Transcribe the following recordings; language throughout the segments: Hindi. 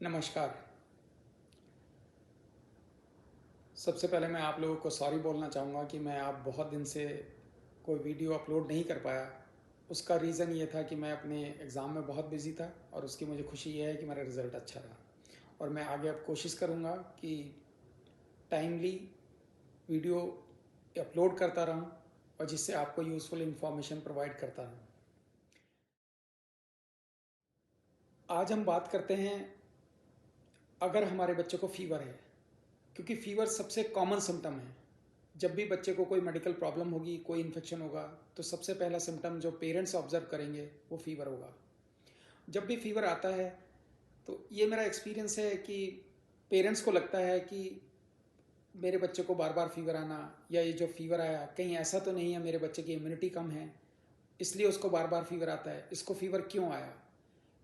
नमस्कार। सबसे पहले मैं आप लोगों को सॉरी बोलना चाहूँगा कि मैं आप बहुत दिन से कोई वीडियो अपलोड नहीं कर पाया। उसका रीज़न ये था कि मैं अपने एग्ज़ाम में बहुत बिज़ी था और उसकी मुझे खुशी ये है कि मेरा रिज़ल्ट अच्छा रहा। और मैं आगे अब कोशिश करूँगा कि टाइमली वीडियो अपलोड करता रहूँ और जिससे आपको यूज़फुल इन्फॉर्मेशन प्रोवाइड करता रहूँ। आज हम बात करते हैं, अगर हमारे बच्चे को फ़ीवर है, क्योंकि फ़ीवर सबसे कॉमन सिम्टम है। जब भी बच्चे को कोई मेडिकल प्रॉब्लम होगी, कोई इन्फेक्शन होगा, तो सबसे पहला सिम्टम जो पेरेंट्स ऑब्जर्व करेंगे वो फ़ीवर होगा। जब भी फ़ीवर आता है तो ये मेरा एक्सपीरियंस है कि पेरेंट्स को लगता है कि मेरे बच्चे को बार बार फ़ीवर आना, या ये जो फ़ीवर आया कहीं ऐसा तो नहीं है मेरे बच्चे की इम्यूनिटी कम है इसलिए उसको बार बार फ़ीवर आता है, इसको फ़ीवर क्यों आया।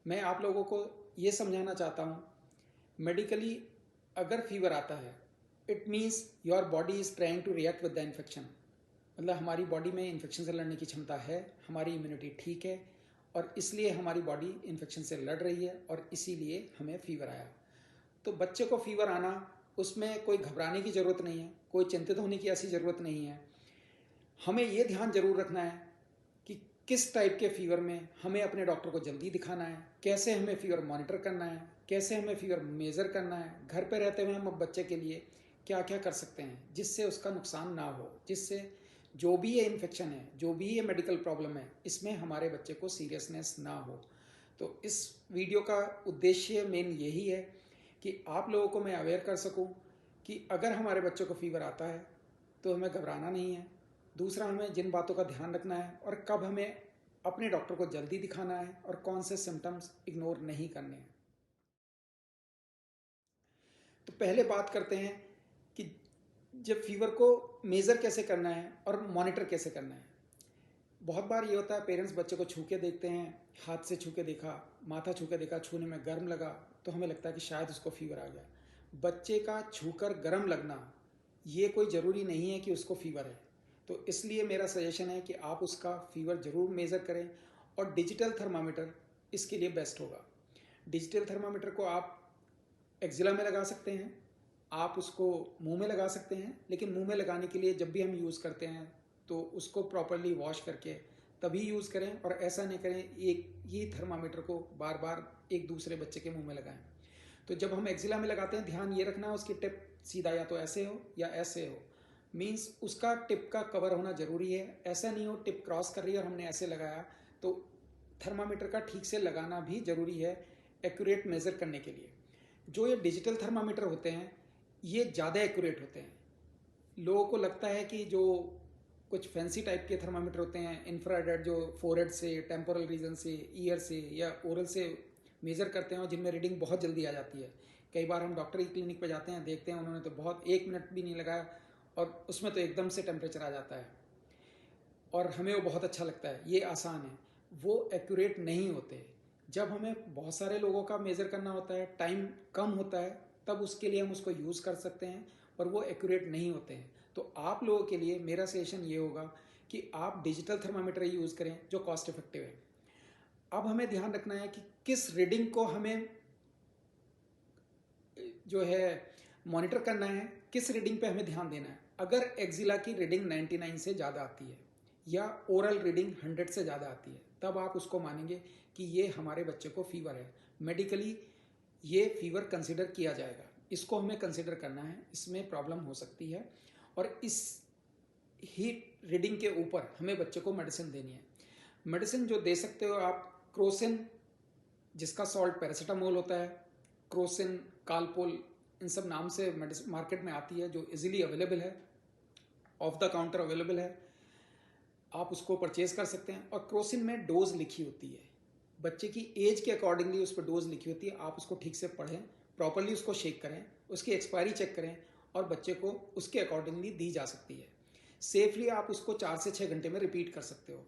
मैं आप लोगों को ये समझाना चाहता हूँ, मेडिकली अगर फीवर आता है it means your body is trying to react with the infection. मतलब हमारी बॉडी में इन्फेक्शन से लड़ने की क्षमता है, हमारी इम्यूनिटी ठीक है और इसलिए हमारी बॉडी इन्फेक्शन से लड़ रही है और इसीलिए हमें फीवर आया। तो बच्चे को फीवर आना, उसमें कोई घबराने की ज़रूरत नहीं है, कोई चिंतित होने की ऐसी ज़रूरत नहीं है। हमें ये ध्यान जरूर रखना है कि किस टाइप के फीवर में हमें अपने डॉक्टर को जल्दी दिखाना है, कैसे हमें फीवर मॉनिटर करना है, कैसे हमें फीवर मेज़र करना है। घर पे रहते हुए हम बच्चे के लिए क्या क्या कर सकते हैं जिससे उसका नुकसान ना हो, जिससे जो भी ये इन्फेक्शन है, जो भी ये मेडिकल प्रॉब्लम है, इसमें हमारे बच्चे को सीरियसनेस ना हो। तो इस वीडियो का उद्देश्य मेन यही है कि आप लोगों को मैं अवेयर कर सकूं कि अगर हमारे बच्चों को फीवर आता है तो हमें घबराना नहीं है। दूसरा, हमें जिन बातों का ध्यान रखना है और कब हमें अपने डॉक्टर को जल्दी दिखाना है और कौन से सिम्टम्स इग्नोर नहीं करने हैं। तो पहले बात करते हैं कि जब फीवर को मेज़र कैसे करना है और मॉनिटर कैसे करना है। बहुत बार ये होता है, पेरेंट्स बच्चे को छू के देखते हैं, हाथ से छू के देखा, माथा छू के देखा, छूने में गर्म लगा तो हमें लगता है कि शायद उसको फीवर आ गया। बच्चे का छूकर गर्म लगना ये कोई ज़रूरी नहीं है कि उसको फीवर है। तो इसलिए मेरा सजेशन है कि आप उसका फीवर ज़रूर मेज़र करें और डिजिटल थर्मामीटर इसके लिए बेस्ट होगा। डिजिटल थर्मामीटर को आप एक्जिला में लगा सकते हैं, आप उसको मुंह में लगा सकते हैं, लेकिन मुंह में लगाने के लिए जब भी हम यूज़ करते हैं तो उसको प्रॉपरली वॉश करके तभी यूज़ करें और ऐसा नहीं करें एक ही थर्मामीटर को बार बार एक दूसरे बच्चे के मुंह में लगाएं। तो जब हम एक्जिला में लगाते हैं, ध्यान ये रखना उसकी टिप सीधा या तो ऐसे हो या ऐसे हो, मीन्स उसका टिप का कवर होना ज़रूरी है। ऐसा नहीं हो टिप क्रॉस कर रही है और हमने ऐसे लगाया। तो थर्मामीटर का ठीक से लगाना भी ज़रूरी है एक्यूरेट मेज़र करने के लिए। जो ये डिजिटल थर्मामीटर होते हैं ये ज़्यादा एक्यूरेट होते हैं। लोगों को लगता है कि जो कुछ फैंसी टाइप के थर्मामीटर होते हैं, इंफ्रारेड, जो फोरहेड से, टेम्पोरल रीजन से, ईयर से या ओरल से मेज़र करते हैं और जिनमें रीडिंग बहुत जल्दी आ जाती है। कई बार हम डॉक्टर की क्लिनिक पर जाते हैं, देखते हैं उन्होंने तो बहुत 1 मिनट भी नहीं लगाया और उसमें तो एकदम से टेम्परेचर आ जाता है और हमें वो बहुत अच्छा लगता है, ये आसान है। वो एक्यूरेट नहीं होते। जब हमें बहुत सारे लोगों का मेज़र करना होता है, टाइम कम होता है, तब उसके लिए हम उसको यूज़ कर सकते हैं, पर वो एक्यूरेट नहीं होते हैं। तो आप लोगों के लिए मेरा सजेशन ये होगा कि आप डिजिटल थर्मामीटर ही यूज़ करें जो कॉस्ट इफेक्टिव है। अब हमें ध्यान रखना है कि किस रीडिंग को हमें जो है मॉनिटर करना है, किस रीडिंग पे हमें ध्यान देना है। अगर एक्जिला की रीडिंग 99 से ज़्यादा आती है या ओरल रीडिंग 100 से ज़्यादा आती है, तब आप उसको मानेंगे कि ये हमारे बच्चे को फीवर है। मेडिकली ये फीवर कंसिडर किया जाएगा, इसको हमें कंसिडर करना है, इसमें प्रॉब्लम हो सकती है और इस हीट रीडिंग के ऊपर हमें बच्चे को मेडिसिन देनी है। मेडिसिन जो दे सकते हो आप, क्रोसिन जिसका सॉल्ट पैरासीटामोल होता है, क्रोसिन, कालपोल, इन सब नाम से मार्केट में आती है, जो इजीली अवेलेबल है, ऑफ द काउंटर अवेलेबल है, आप उसको परचेज कर सकते हैं। और क्रोसिन में डोज लिखी होती है, बच्चे की एज के अकॉर्डिंगली उस पर डोज लिखी होती है। आप उसको ठीक से पढ़ें, प्रॉपरली उसको शेक करें, उसकी एक्सपायरी चेक करें और बच्चे को उसके अकॉर्डिंगली दी जा सकती है। सेफली आप उसको 4 से 6 घंटे में रिपीट कर सकते हो।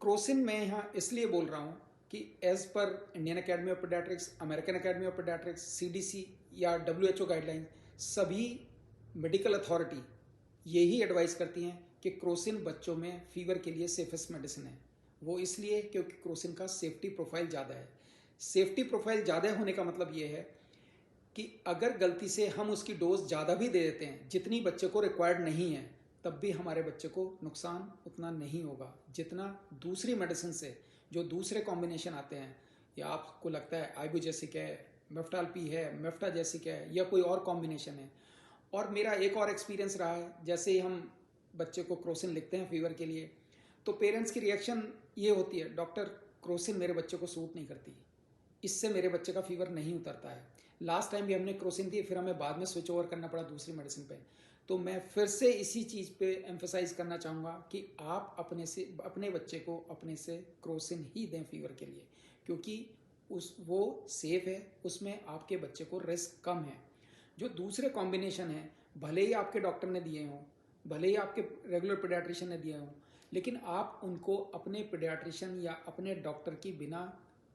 क्रोसिन मैं यहाँ इसलिए बोल रहा हूँ कि as per Indian Academy of Pediatrics, American Academy of Pediatrics, CDC या डब्ल्यूएचओ गाइडलाइन, सभी मेडिकल अथॉरिटी यही एडवाइस करती हैं कि क्रोसिन बच्चों में फीवर के लिए सेफेस्ट मेडिसिन है। वो इसलिए क्योंकि क्रोसिन का सेफ्टी प्रोफाइल ज़्यादा है। सेफ्टी प्रोफाइल ज़्यादा होने का मतलब ये है कि अगर गलती से हम उसकी डोज ज़्यादा भी दे देते हैं जितनी बच्चे को रिक्वायर्ड नहीं है, तब भी हमारे बच्चे को नुकसान उतना नहीं होगा जितना दूसरी मेडिसिन से, जो दूसरे कॉम्बिनेशन आते हैं, या आपको लगता है आइबुजेसिक है, मेफ्टाल-पी है, मेफ्टाजेसिक है, या कोई और कॉम्बिनेशन है। और मेरा एक और एक्सपीरियंस रहा है, जैसे ही हम बच्चे को क्रोसिन लिखते हैं फीवर के लिए, तो पेरेंट्स की रिएक्शन ये होती है, डॉक्टर क्रोसिन मेरे बच्चे को सूट नहीं करती, इससे मेरे बच्चे का फीवर नहीं उतरता है। लास्ट टाइम भी हमने क्रोसिन दी, फिर हमें बाद में स्विच ओवर करना पड़ा दूसरी मेडिसिन पे। तो मैं फिर से इसी चीज़ पे एम्फेसाइज करना चाहूँगा कि आप अपने बच्चे को अपने से क्रोसिन ही दें फीवर के लिए, क्योंकि वो सेफ है, उसमें आपके बच्चे को रिस्क कम है। जो दूसरे कॉम्बिनेशन है, भले ही आपके डॉक्टर ने दिए हों, भले ही आपके रेगुलर पीडियाट्रिशियन ने दिए हों, लेकिन आप उनको अपने पीडियाट्रिशियन या अपने डॉक्टर की बिना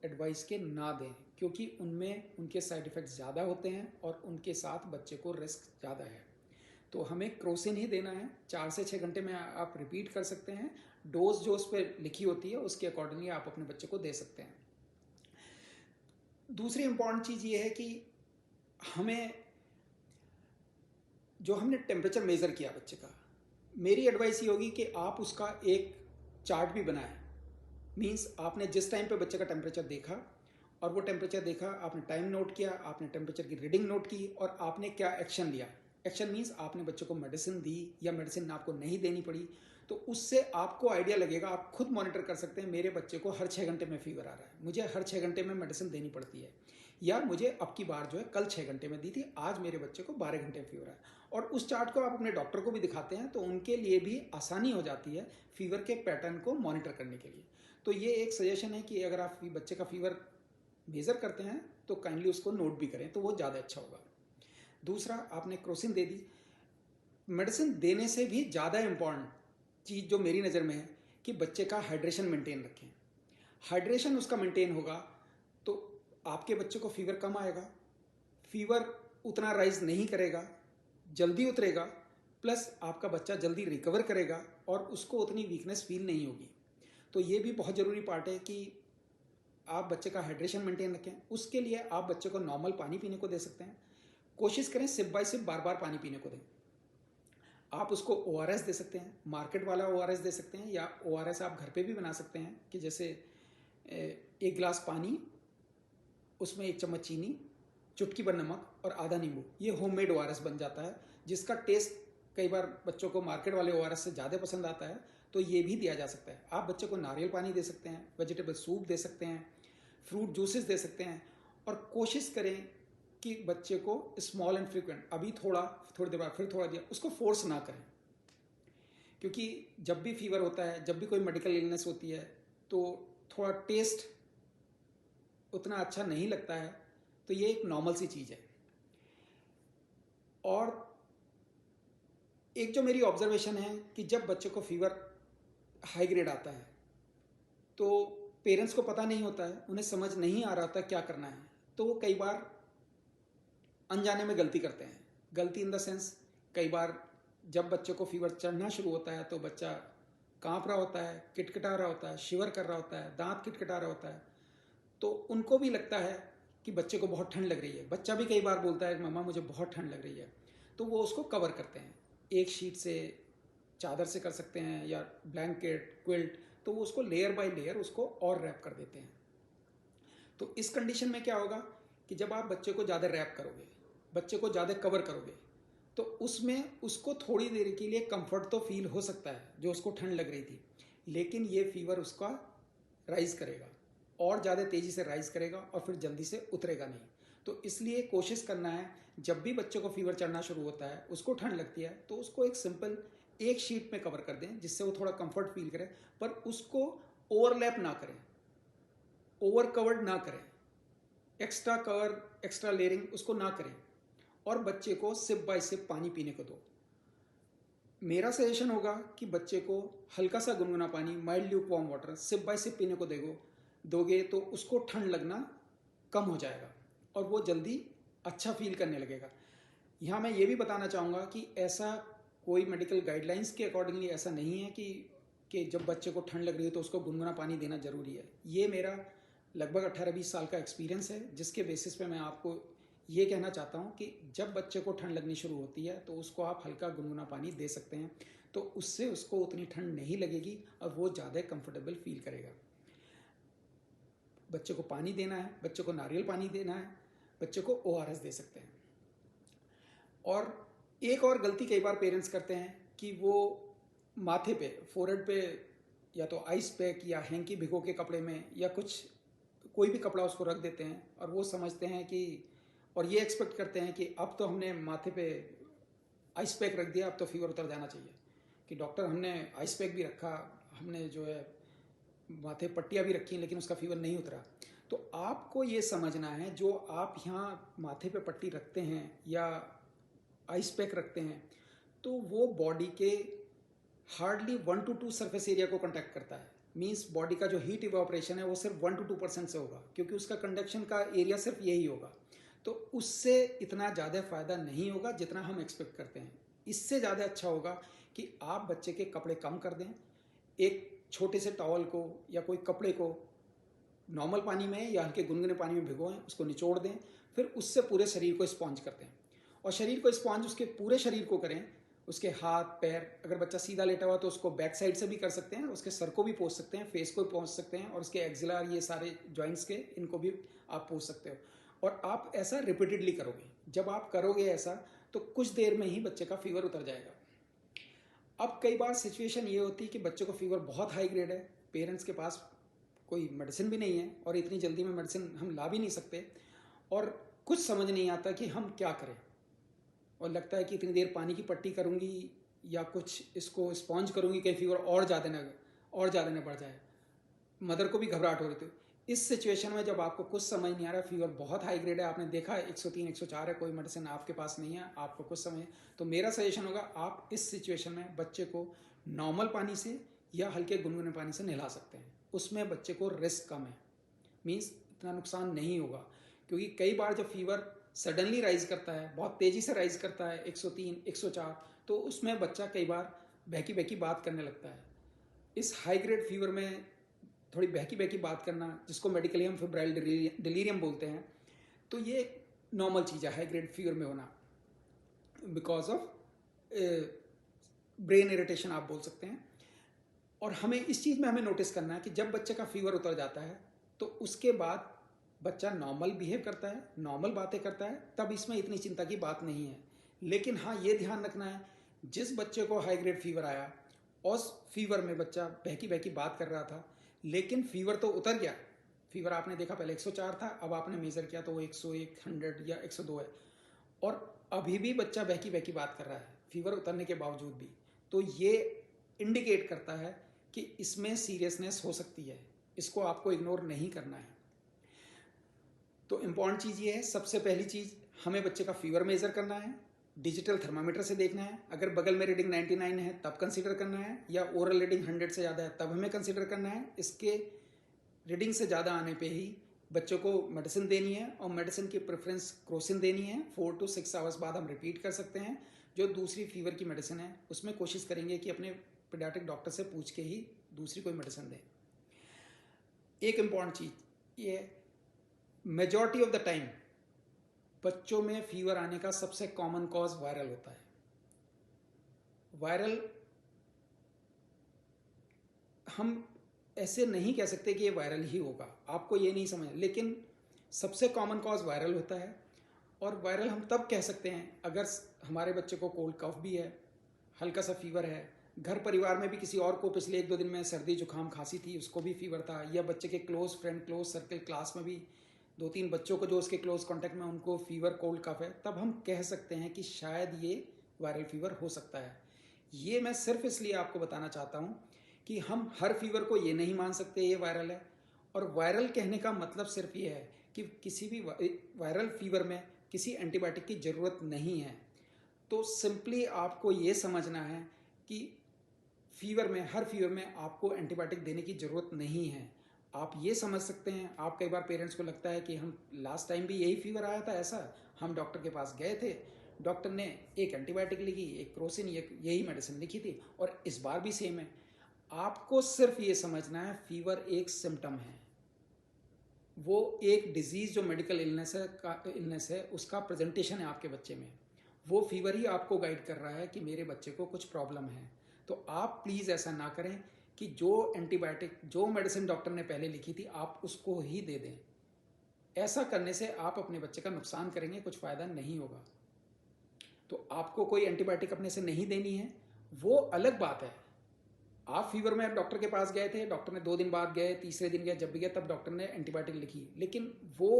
एडवाइस के ना दें, क्योंकि उनमें उनके साइड इफ़ेक्ट्स ज़्यादा होते हैं और उनके साथ बच्चे को रिस्क ज़्यादा है। तो हमें क्रोसिन ही देना है। 4 से 6 घंटे में आप रिपीट कर सकते हैं। डोज जो उस पर लिखी होती है उसके अकॉर्डिंगली आप अपने बच्चे को दे सकते हैं। दूसरी इंपॉर्टेंट चीज़ ये है कि हमें, जो हमने टेम्परेचर मेज़र किया बच्चे का, मेरी एडवाइस ये होगी कि आप उसका एक चार्ट भी बनाएं। मीन्स आपने जिस टाइम पे बच्चे का टेम्परेचर देखा, और वो टेम्परेचर देखा, आपने टाइम नोट किया, आपने टेम्परेचर की रीडिंग नोट की, और आपने क्या एक्शन लिया। एक्शन मीन्स आपने बच्चे को मेडिसिन दी या मेडिसिन आपको नहीं देनी पड़ी, तो उससे आपको आइडिया लगेगा। आप खुद मॉनिटर कर सकते हैं, मेरे बच्चे को हर 6 घंटे में फीवर आ रहा है, मुझे हर 6 घंटे में मेडिसिन देनी पड़ती है, या मुझे अब की बार जो है कल 6 घंटे में दी थी, आज मेरे बच्चे को 12 घंटे में फीवर है। और उस चार्ट को आप अपने डॉक्टर को भी दिखाते हैं, तो उनके लिए भी आसानी हो जाती है फीवर के पैटर्न को मॉनिटर करने के लिए। तो ये एक सजेशन है कि अगर आप बच्चे का फीवर मेज़र करते हैं तो काइंडली उसको नोट भी करें, तो वो ज़्यादा अच्छा होगा। दूसरा, आपने क्रोसिन दे दी, मेडिसिन देने से भी ज़्यादा इम्पॉर्टेंट चीज़ जो मेरी नज़र में है कि बच्चे का हाइड्रेशन मेंटेन रखें। हाइड्रेशन उसका मेंटेन होगा तो आपके बच्चे को फीवर कम आएगा, फीवर उतना राइज नहीं करेगा, जल्दी उतरेगा, प्लस आपका बच्चा जल्दी रिकवर करेगा और उसको उतनी वीकनेस फील नहीं होगी। तो ये भी बहुत ज़रूरी पार्ट है कि आप बच्चे का हाइड्रेशन मेंटेन रखें। उसके लिए आप बच्चे को नॉर्मल पानी पीने को दे सकते हैं। कोशिश करें सिप बाय सिप बार बार पानी पीने को दें। आप उसको ORS दे सकते हैं, मार्केट वाला ORS दे सकते हैं, या ORS आप घर पे भी बना सकते हैं कि जैसे 1 गिलास पानी, उसमें 1 चम्मच चीनी, चुटकी भर नमक और आधा नींबू, ये होममेड ORS बन जाता है, जिसका टेस्ट कई बार बच्चों को मार्केट वाले ORS से ज़्यादा पसंद आता है। तो ये भी दिया जा सकता है। आप बच्चे को नारियल पानी दे सकते हैं, वेजिटेबल सूप दे सकते हैं, फ्रूट जूसेस दे सकते हैं, और कोशिश करें कि बच्चे को स्मॉल एंड फ्रीक्वेंट, अभी थोड़ी देर बाद फिर थोड़ा दिया, उसको फोर्स ना करें। क्योंकि जब भी फीवर होता है, जब भी कोई मेडिकल इलनेस होती है, तो थोड़ा टेस्ट उतना अच्छा नहीं लगता है, तो ये एक नॉर्मल सी चीज़ है। और एक जो मेरी ऑब्जर्वेशन है कि जब बच्चे को फीवर हाई ग्रेड आता है तो पेरेंट्स को पता नहीं होता है, उन्हें समझ नहीं आ रहा था क्या करना है, तो वो कई बार अनजाने में गलती करते हैं। गलती इन द सेंस, कई बार जब बच्चे को फीवर चढ़ना शुरू होता है तो बच्चा कांप रहा होता है, किटकिटा रहा होता है, शिवर कर रहा होता है, दांत किटकिटा रहा होता है, तो उनको भी लगता है कि बच्चे को बहुत ठंड लग रही है। बच्चा भी कई बार बोलता है कि मम्मा मुझे बहुत ठंड लग रही है, तो वो उसको कवर करते हैं, एक शीट से, चादर से कर सकते हैं, या ब्लैंकेट, क्विल्ट, तो वो उसको लेयर बाय लेयर उसको और रैप कर देते हैं। तो इस कंडीशन में क्या होगा कि जब आप बच्चे को ज़्यादा रैप करोगे, बच्चे को ज़्यादा कवर करोगे, तो उसमें उसको थोड़ी देर के लिए कंफर्ट तो फील हो सकता है, जो उसको ठंड लग रही थी, लेकिन ये फीवर उसका राइज करेगा, और ज़्यादा तेज़ी से राइज करेगा, और फिर जल्दी से उतरेगा नहीं। तो इसलिए कोशिश करना है, जब भी बच्चे को फीवर चढ़ना शुरू होता है, उसको ठंड लगती है, तो उसको एक सिंपल एक शीट में कवर कर दें, जिससे वो थोड़ा कंफर्ट फील करे, पर उसको ओवरलैप ना करें, ओवर कवर्ड ना करें, एक्स्ट्रा कवर, एक्स्ट्रा लेयरिंग उसको ना करें, और बच्चे को सिप बाय सिप पानी पीने को दो। मेरा सजेशन होगा कि बच्चे को हल्का सा गुनगुना पानी, mild lukewarm water, sip by sip पीने को दोगे तो उसको ठंड लगना कम हो जाएगा और वो जल्दी अच्छा फील करने लगेगा। यहाँ मैं ये भी बताना चाहूँगा कि ऐसा कोई मेडिकल गाइडलाइंस के अकॉर्डिंगली ऐसा नहीं है कि जब बच्चे को ठंड लग रही है तो उसको गुनगुना पानी देना ज़रूरी है। ये मेरा लगभग 18-20 साल का एक्सपीरियंस है, जिसके बेसिस पे मैं आपको ये कहना चाहता हूँ कि जब बच्चे को ठंड लगनी शुरू होती है तो उसको आप हल्का गुनगुना पानी दे सकते हैं, तो उससे उसको उतनी ठंड नहीं लगेगी और वो ज़्यादा कंफर्टेबल फील करेगा। बच्चे को पानी देना है, बच्चे को नारियल पानी देना है, बच्चे को ORS दे सकते हैं। और एक और गलती कई बार पेरेंट्स करते हैं कि वो माथे पे, फोरहेड पे या तो आइस पैक या हैंकी भिगो के कपड़े में या कुछ कोई भी कपड़ा उसको रख देते हैं, और वो समझते हैं कि, और ये एक्सपेक्ट करते हैं कि अब तो हमने माथे पे आइस पैक रख दिया, अब तो फीवर उतर जाना चाहिए, कि डॉक्टर हमने आइस पैक भी रखा, हमने जो है माथे पट्टियाँ भी रखी, लेकिन उसका फीवर नहीं उतरा। तो आपको ये समझना है, जो आप यहाँ माथे पे पट्टी रखते हैं या आइस पैक रखते हैं, तो वो बॉडी के हार्डली 1 to 2 सरफेस एरिया को कंडक्ट करता है। मीन्स बॉडी का जो हीट इवापोरेशन है वो सिर्फ 1 to 2% से होगा, क्योंकि उसका कंडक्शन का एरिया सिर्फ यही होगा। तो उससे इतना ज़्यादा फायदा नहीं होगा जितना हम एक्सपेक्ट करते हैं। इससे ज़्यादा अच्छा होगा कि आप बच्चे के कपड़े कम कर दें, एक छोटे से टॉवल को या कोई कपड़े को नॉर्मल पानी में या हल्के गुनगुने पानी में भिगोएं, उसको निचोड़ दें, फिर उससे पूरे शरीर को स्पॉन्ज करते हैं। और शरीर को स्पॉन्ज उसके पूरे शरीर को करें, उसके हाथ पैर, अगर बच्चा सीधा लेटा हुआ तो उसको बैक साइड से भी कर सकते हैं, उसके सर को भी पोंछ सकते हैं, फेस को भी पोंछ सकते हैं, और उसके एक्सिलर, ये सारे जॉइंट्स के, इनको भी आप पोंछ सकते हो। और आप ऐसा रिपीटेडली करोगे। जब आप करोगे ऐसा, तो कुछ देर में ही बच्चे का फीवर उतर जाएगा। अब कई बार सिचुएशन ये होती है कि बच्चे को फीवर बहुत हाई ग्रेड है, पेरेंट्स के पास कोई मेडिसिन भी नहीं है, और इतनी जल्दी में मेडिसिन हम ला भी नहीं सकते, और कुछ समझ नहीं आता कि हम क्या करें, और लगता है कि इतनी देर पानी की पट्टी करूँगी या कुछ इसको स्पॉन्ज करूँगी, कहीं फीवर और ज़्यादा न बढ़ जाए। मदर को भी घबराहट हो रही थी। इस सिचुएशन में जब आपको कुछ समझ नहीं आ रहा, फीवर बहुत हाई ग्रेड है, आपने देखा 103 104 है, कोई मेडिसिन आपके पास नहीं है, आपको कुछ समझ, तो मेरा सजेशन होगा आप इस सिचुएशन में बच्चे को नॉर्मल पानी से या हल्के गुनगुने पानी से नहला सकते हैं। उसमें बच्चे को रिस्क कम है, मीन्स इतना नुकसान नहीं होगा। क्योंकि कई बार जब फीवर सडनली राइज करता है, बहुत तेज़ी से राइज करता है 103 104, तो उसमें बच्चा कई बार बहकी बहकी बात करने लगता है। इस हाई ग्रेड फीवर में थोड़ी बहकी बहकी बात करना, जिसको मेडिकली हम फेब्राइल डिलीरियम बोलते हैं, तो ये एक नॉर्मल चीज़ है हाई ग्रेड फीवर में होना, बिकॉज ऑफ ब्रेन इरिटेशन आप बोल सकते हैं। और हमें इस चीज़ में हमें नोटिस करना है कि जब बच्चे का फीवर उतर जाता है तो उसके बाद बच्चा नॉर्मल बिहेव करता है, नॉर्मल बातें करता है, तब इसमें इतनी चिंता की बात नहीं है। लेकिन हाँ, ये ध्यान रखना है, जिस बच्चे को हाई ग्रेड फीवर आया, उस फीवर में बच्चा बहकी बहकी बात कर रहा था, लेकिन फीवर तो उतर गया। फीवर आपने देखा पहले 104 था, अब आपने मेज़र किया तो वो 101 100 या 102 है, और अभी भी बच्चा बहकी बहकी बात कर रहा है फीवर उतरने के बावजूद भी। तो ये इंडिकेट करता है कि इसमें सीरियसनेस हो सकती है, इसको आपको इग्नोर नहीं करना है। तो इम्पॉर्टेंट चीज़ ये है, सबसे पहली चीज़ हमें बच्चे का फीवर मेज़र करना है, डिजिटल थर्मामीटर से देखना है। अगर बगल में रीडिंग 99 है तब कंसीडर करना है, या ओरल रीडिंग 100 से ज़्यादा है तब हमें कंसीडर करना है। इसके रीडिंग से ज़्यादा आने पे ही बच्चों को मेडिसिन देनी है, और मेडिसिन की प्रेफरेंस क्रोसिन देनी है। 4 to 6 आवर्स बाद हम रिपीट कर सकते हैं। जो दूसरी फीवर की मेडिसिन है उसमें कोशिश करेंगे कि अपने पीडियाट्रिक डॉक्टर से पूछ के ही दूसरी कोई मेडिसिन दें। एक इम्पॉर्टेंट चीज़ ये, मेजॉरिटी ऑफ द टाइम बच्चों में फीवर आने का सबसे कॉमन कॉज वायरल होता है। वायरल हम ऐसे नहीं कह सकते कि ये वायरल ही होगा, आपको ये नहीं समझ, लेकिन सबसे कॉमन कॉज वायरल होता है। और वायरल हम तब कह सकते हैं अगर हमारे बच्चे को कोल्ड कफ भी है, हल्का सा फीवर है, घर परिवार में भी किसी और को पिछले 1-2 दिन में सर्दी जुकाम खांसी थी, उसको भी फीवर था, या बच्चे के close friend, close circle, class में भी 2-3 बच्चों को जो उसके क्लोज कॉन्टैक्ट में उनको फीवर, कोल्ड कफ है, तब हम कह सकते हैं कि शायद ये वायरल फीवर हो सकता है। ये मैं सिर्फ इसलिए आपको बताना चाहता हूँ कि हम हर फीवर को ये नहीं मान सकते ये वायरल है। और वायरल कहने का मतलब सिर्फ ये है कि किसी भी वायरल फीवर में किसी एंटीबायोटिक की ज़रूरत नहीं है। तो सिंपली आपको ये समझना है कि फीवर में, हर फीवर में आपको एंटीबायोटिक देने की ज़रूरत नहीं है। आप ये समझ सकते हैं, आप कई बार पेरेंट्स को लगता है कि हम लास्ट टाइम भी यही फीवर आया था, ऐसा हम डॉक्टर के पास गए थे, डॉक्टर ने एक एंटीबायोटिक लिखी, एक क्रोसिन, यही मेडिसिन लिखी थी, और इस बार भी सेम है। आपको सिर्फ ये समझना है फीवर एक सिम्टम है, वो एक डिजीज़ जो मेडिकल इलनेस है उसका प्रेजेंटेशन है आपके बच्चे में। वो फीवर ही आपको गाइड कर रहा है कि मेरे बच्चे को कुछ प्रॉब्लम है। तो आप प्लीज़ ऐसा ना करें कि जो एंटीबायोटिक, जो मेडिसिन डॉक्टर ने पहले लिखी थी, आप उसको ही दे दें। ऐसा करने से आप अपने बच्चे का नुकसान करेंगे, कुछ फ़ायदा नहीं होगा। तो आपको कोई एंटीबायोटिक अपने से नहीं देनी है, वो अलग बात है। आप फीवर में डॉक्टर के पास गए थे, डॉक्टर ने 2 दिन बाद गए, तीसरे दिन गए, जब भी गए तब डॉक्टर ने एंटीबायोटिक लिखी, लेकिन वो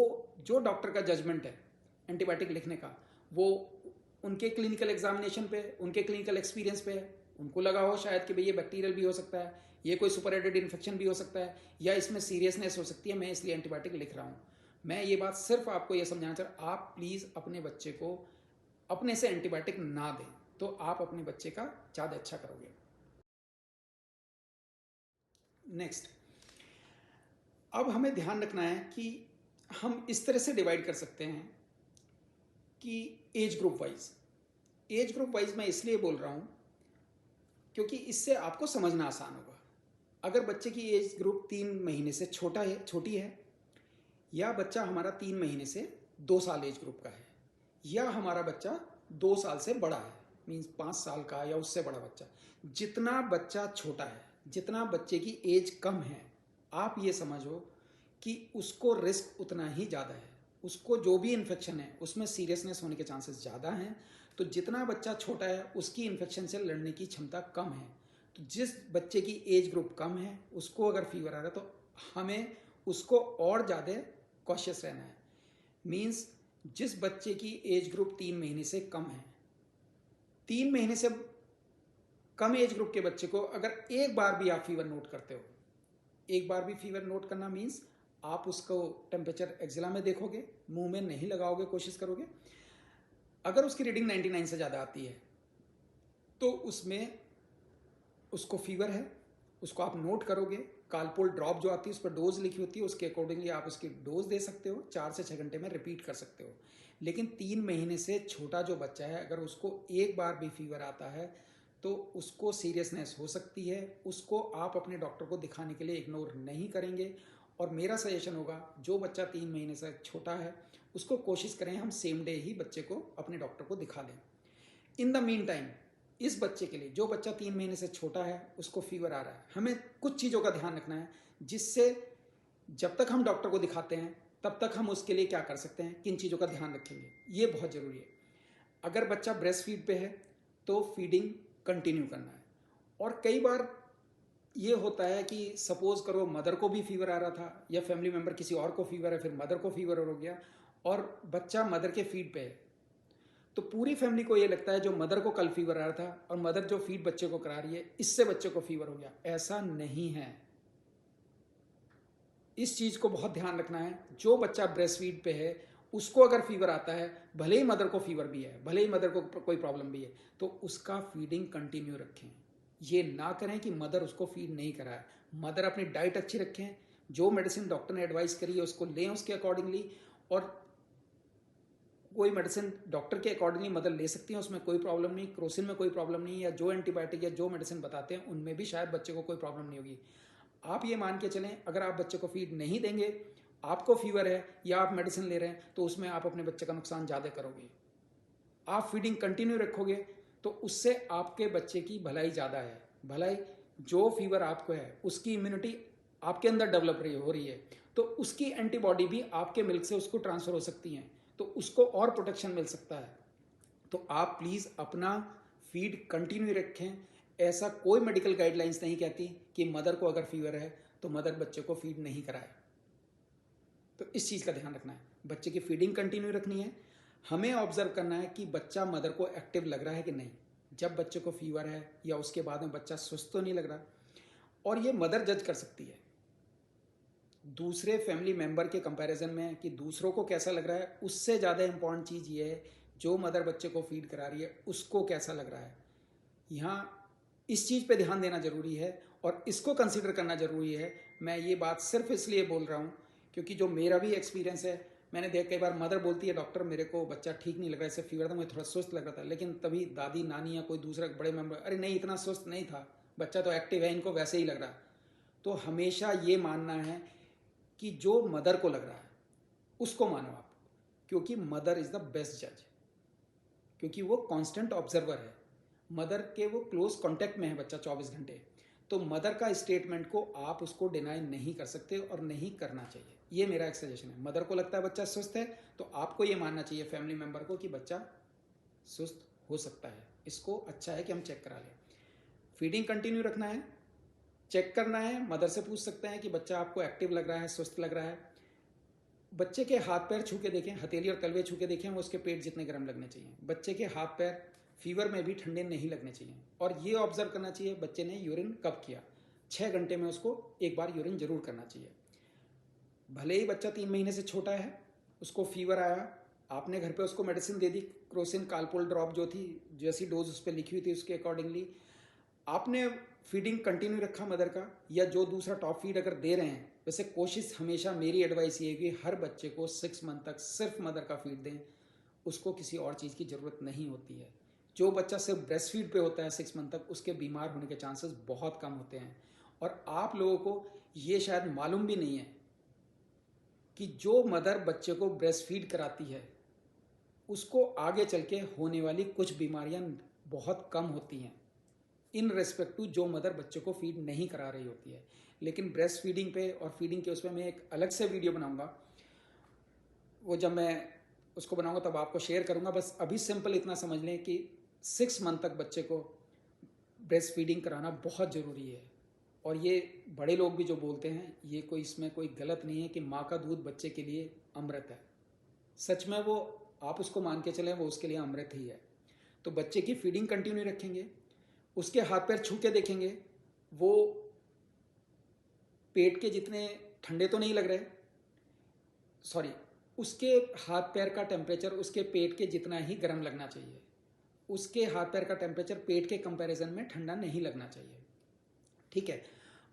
जो डॉक्टर का जजमेंट है एंटीबायोटिक लिखने का, वो उनके क्लिनिकल एग्जामिनेशन पे, उनके क्लिनिकल एक्सपीरियंस पे है। उनको लगा हो शायद कि भाई ये बैक्टीरियल भी हो सकता है, ये कोई सुपर एडेड इन्फेक्शन भी हो सकता है, या इसमें सीरियसनेस हो सकती है, मैं इसलिए एंटीबायोटिक लिख रहा हूँ। मैं ये बात सिर्फ आपको ये समझाना चाह रहा हूँ, आप प्लीज़ अपने बच्चे को अपने से एंटीबायोटिक ना दें, तो आप अपने बच्चे का ज़्यादा अच्छा करोगे। नेक्स्ट, अब हमें ध्यान रखना है कि हम इस तरह से डिवाइड कर सकते हैं कि एज ग्रुप वाइज मैं इसलिए बोल रहा हूँ क्योंकि इससे आपको समझना आसान होगा। अगर बच्चे की एज ग्रुप 3 महीने से छोटी है, या बच्चा हमारा 3 महीने से 2 साल एज ग्रुप का है, या हमारा बच्चा 2 साल से बड़ा है, मीन्स 5 साल का या उससे बड़ा बच्चा, जितना बच्चा छोटा है, जितना बच्चे की एज कम है, आप ये समझो कि उसको रिस्क उतना ही ज़्यादा है। उसको जो भी इन्फेक्शन है उसमें सीरियसनेस होने के चांसेस ज़्यादा हैं। तो जितना बच्चा छोटा है उसकी इन्फेक्शन से लड़ने की क्षमता कम है। तो जिस बच्चे की एज ग्रुप कम है उसको अगर फीवर आ रहा है तो हमें उसको और ज़्यादा कॉशियस रहना है। मीन्स जिस बच्चे की एज ग्रुप 3 महीने से कम है, 3 महीने से कम एज ग्रुप के बच्चे को अगर एक बार भी आप फीवर नोट करते हो, एक बार भी फीवर नोट करना मीन्स आप उसको टेम्परेचर एक्जिला में देखोगे, मुंह में नहीं लगाओगे, कोशिश करोगे। अगर उसकी रीडिंग 99 से ज़्यादा आती है तो उसमें उसको फीवर है, उसको आप नोट करोगे। कालपोल ड्रॉप जो आती है उस पर डोज लिखी होती है, उसके अकॉर्डिंगली आप उसकी डोज दे सकते हो, 4 से 6 घंटे में रिपीट कर सकते हो। लेकिन 3 महीने से छोटा जो बच्चा है, अगर उसको एक बार भी फीवर आता है तो उसको सीरियसनेस हो सकती है, उसको आप अपने डॉक्टर को दिखाने के लिए इग्नोर नहीं करेंगे। और मेरा सजेशन होगा, जो बच्चा 3 महीने से छोटा है उसको कोशिश करें हम सेम डे ही बच्चे को अपने डॉक्टर को दिखा दें। इन द मीन टाइम इस बच्चे के लिए, जो बच्चा 3 महीने से छोटा है उसको फीवर आ रहा है, हमें कुछ चीज़ों का ध्यान रखना है जिससे जब तक हम डॉक्टर को दिखाते हैं तब तक हम उसके लिए क्या कर सकते हैं, किन चीज़ों का ध्यान रखेंगे, ये बहुत ज़रूरी है। अगर बच्चा ब्रेस्ट फीड पे है तो फीडिंग कंटिन्यू करना है। और कई बार ये होता है कि सपोज करो मदर को भी फीवर आ रहा था, या फैमिली मेम्बर किसी और को फीवर है, फिर मदर को फीवर हो गया और बच्चा मदर के फीड पे है, तो पूरी फैमिली को ये लगता है जो मदर को कल फीवर आ रहा था और मदर जो फीड बच्चे को करा रही है इससे बच्चे को फीवर हो गया। ऐसा नहीं है। इस चीज़ को बहुत ध्यान रखना है। जो बच्चा ब्रेस्ट फीड पे है उसको अगर फीवर आता है, भले ही मदर को फीवर भी है, भले ही मदर को कोई प्रॉब्लम भी है, तो उसका फीडिंग कंटिन्यू रखें। ये ना करें कि मदर उसको फीड नहीं कराए। मदर अपनी डाइट अच्छी रखें, जो मेडिसिन डॉक्टर ने एडवाइस करी है उसको लें उसके अकॉर्डिंगली। और कोई मेडिसिन डॉक्टर के अकॉर्डिंगली मदर ले सकती है, उसमें कोई प्रॉब्लम नहीं, क्रोसिन में कोई प्रॉब्लम नहीं, या जो एंटीबायोटिक या जो मेडिसिन बताते हैं उनमें भी शायद बच्चे को कोई प्रॉब्लम नहीं होगी। आप ये मान के चलें, अगर आप बच्चे को फीड नहीं देंगे, आपको फीवर है या आप मेडिसिन ले रहे हैं, तो उसमें आप अपने बच्चे का नुकसान ज़्यादा करोगे। आप फीडिंग कंटिन्यू रखोगे तो उससे आपके बच्चे की भलाई ज़्यादा है। भलाई, जो फीवर आपको है उसकी इम्यूनिटी आपके अंदर डेवलप हो रही है, तो उसकी एंटीबॉडी भी आपके मिल्क से उसको ट्रांसफ़र हो सकती हैं, तो उसको और प्रोटेक्शन मिल सकता है। तो आप प्लीज़ अपना फीड कंटिन्यू रखें। ऐसा कोई मेडिकल गाइडलाइंस नहीं कहती कि मदर को अगर फीवर है तो मदर बच्चे को फीड नहीं कराए। तो इस चीज़ का ध्यान रखना है, बच्चे की फीडिंग कंटिन्यू रखनी है। हमें ऑब्जर्व करना है कि बच्चा मदर को एक्टिव लग रहा है कि नहीं। जब बच्चे को फीवर है या उसके बाद में बच्चा सुस्त तो नहीं लग रहा, और ये मदर जज कर सकती है दूसरे फैमिली मेंबर के कंपैरिजन में कि दूसरों को कैसा लग रहा है। उससे ज़्यादा इंपॉर्टेंट चीज़ ये है जो मदर बच्चे को फीड करा रही है उसको कैसा लग रहा है। यहाँ इस चीज़ पे ध्यान देना ज़रूरी है और इसको कंसिडर करना ज़रूरी है। मैं ये बात सिर्फ इसलिए बोल रहा हूँ क्योंकि जो मेरा भी एक्सपीरियंस है, मैंने देख कई बार मदर बोलती है डॉक्टर मेरे को बच्चा ठीक नहीं लग रहा है, इससे फीवर था, मुझे थोड़ा सुस्त लग रहा था, लेकिन तभी दादी नानी या कोई दूसरा बड़े मेंबर, अरे नहीं इतना सुस्त नहीं था, बच्चा तो एक्टिव है, इनको वैसे ही लग रहा। तो हमेशा ये मानना है कि जो मदर को लग रहा है उसको मानो आप, क्योंकि मदर इज द बेस्ट जज, क्योंकि वो कांस्टेंट ऑब्जर्वर है। मदर के वो क्लोज कांटेक्ट में है बच्चा 24 घंटे, तो मदर का स्टेटमेंट को आप उसको डिनाई नहीं कर सकते और नहीं करना चाहिए। ये मेरा एक सजेशन है। मदर को लगता है बच्चा सुस्त है, तो आपको ये मानना चाहिए फैमिली मेंबर को कि बच्चा सुस्त हो सकता है, इसको अच्छा है कि हम चेक करा लें। फीडिंग कंटिन्यू रखना है, चेक करना है, मदर से पूछ सकते हैं कि बच्चा आपको एक्टिव लग रहा है, सुस्त लग रहा है। बच्चे के हाथ पैर छू के देखें, हथेली और तलवे छू के देखें, वो उसके पेट जितने गर्म लगने चाहिए। बच्चे के हाथ पैर फीवर में भी ठंडे नहीं लगने चाहिए। और ये ऑब्जर्व करना चाहिए बच्चे ने यूरिन कब किया, 6 घंटे में उसको एक बार यूरिन जरूर करना चाहिए। भले ही बच्चा 3 महीने से छोटा है, उसको फीवर आया, आपने घर पे उसको मेडिसिन दे दी, क्रोसिन कालपोल ड्रॉप जो थी, जैसी डोज उस पर लिखी हुई थी उसके अकॉर्डिंगली आपने फीडिंग कंटिन्यू रखा मदर का, या जो दूसरा टॉप फीड अगर दे रहे हैं, वैसे कोशिश हमेशा मेरी एडवाइस ये है कि हर बच्चे को 6 मंथ तक सिर्फ मदर का फीड दें, उसको किसी और चीज़ की ज़रूरत नहीं होती है। जो बच्चा सिर्फ ब्रेस्ट फीड पे होता है 6 मंथ तक, उसके बीमार होने के चांसेस बहुत कम होते हैं। और आप लोगों को ये शायद मालूम भी नहीं है कि जो मदर बच्चे को ब्रेस्ट फीड कराती है उसको आगे चल के होने वाली कुछ बीमारियां बहुत कम होती हैं, इन रेस्पेक्ट टू जो मदर बच्चे को फीड नहीं करा रही होती है। लेकिन ब्रेस्ट फीडिंग पे और फीडिंग के उसमें मैं एक अलग से वीडियो बनाऊंगा, वो जब मैं उसको बनाऊंगा तब आपको शेयर करूंगा। बस अभी सिंपल इतना समझ लें कि 6 मंथ तक बच्चे को ब्रेस्ट फीडिंग कराना बहुत ज़रूरी है। और ये बड़े लोग भी जो बोलते हैं, ये कोई इसमें कोई गलत नहीं है कि माँ का दूध बच्चे के लिए अमृत है। सच में वो आप उसको मान के चलें, वो उसके लिए अमृत ही है। तो बच्चे की फीडिंग कंटिन्यू रखेंगे, उसके हाथ पैर छू के देखेंगे, वो पेट के जितने ठंडे तो नहीं लग रहे, सॉरी, उसके हाथ पैर का टेम्परेचर उसके पेट के जितना ही गर्म लगना चाहिए। उसके हाथ पैर का टेम्परेचर पेट के कंपैरिजन में ठंडा नहीं लगना चाहिए। ठीक है,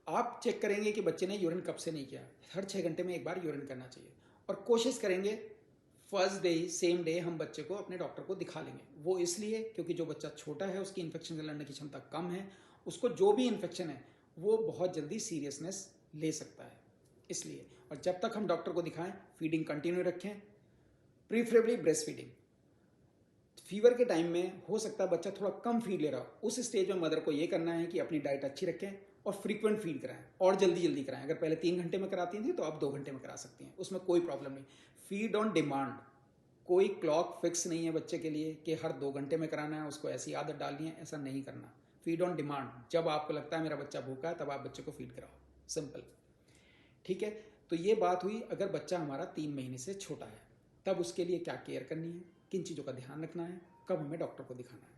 आप चेक करेंगे कि बच्चे ने यूरिन कब से नहीं किया, हर 6 घंटे में एक बार यूरिन करना चाहिए। और कोशिश करेंगे फर्स्ट डे ही, सेम डे हम बच्चे को अपने डॉक्टर को दिखा लेंगे। वो इसलिए क्योंकि जो बच्चा छोटा है उसकी इन्फेक्शन से लड़ने की क्षमता कम है, उसको जो भी इन्फेक्शन है वो बहुत जल्दी सीरियसनेस ले सकता है, इसलिए। और जब तक हम डॉक्टर को दिखाएं, फीडिंग कंटिन्यू रखें, प्रीफरेबली ब्रेस्ट फीडिंग। फीवर के टाइम में हो सकता है बच्चा थोड़ा कम फीड ले रहा हो, उस स्टेज में मदर को ये करना है कि अपनी डाइट अच्छी रखें और फ्रीक्वेंट फीड कराएं और जल्दी जल्दी कराएं। अगर पहले 3 घंटे में कराती थी तो अब 2 घंटे में करा सकती हैं, उसमें कोई प्रॉब्लम नहीं। फीड ऑन डिमांड, कोई क्लॉक फिक्स नहीं है बच्चे के लिए कि हर 2 घंटे में कराना है, उसको ऐसी आदत डालनी है, ऐसा नहीं करना। फीड ऑन डिमांड, जब आपको लगता है मेरा बच्चा भूखा है तब आप बच्चे को फीड कराओ, सिंपल। ठीक है, तो ये बात हुई अगर बच्चा हमारा 3 महीने से छोटा है, तब उसके लिए क्या केयर करनी है, किन चीज़ों का ध्यान रखना है, कब हमें डॉक्टर को दिखाना है।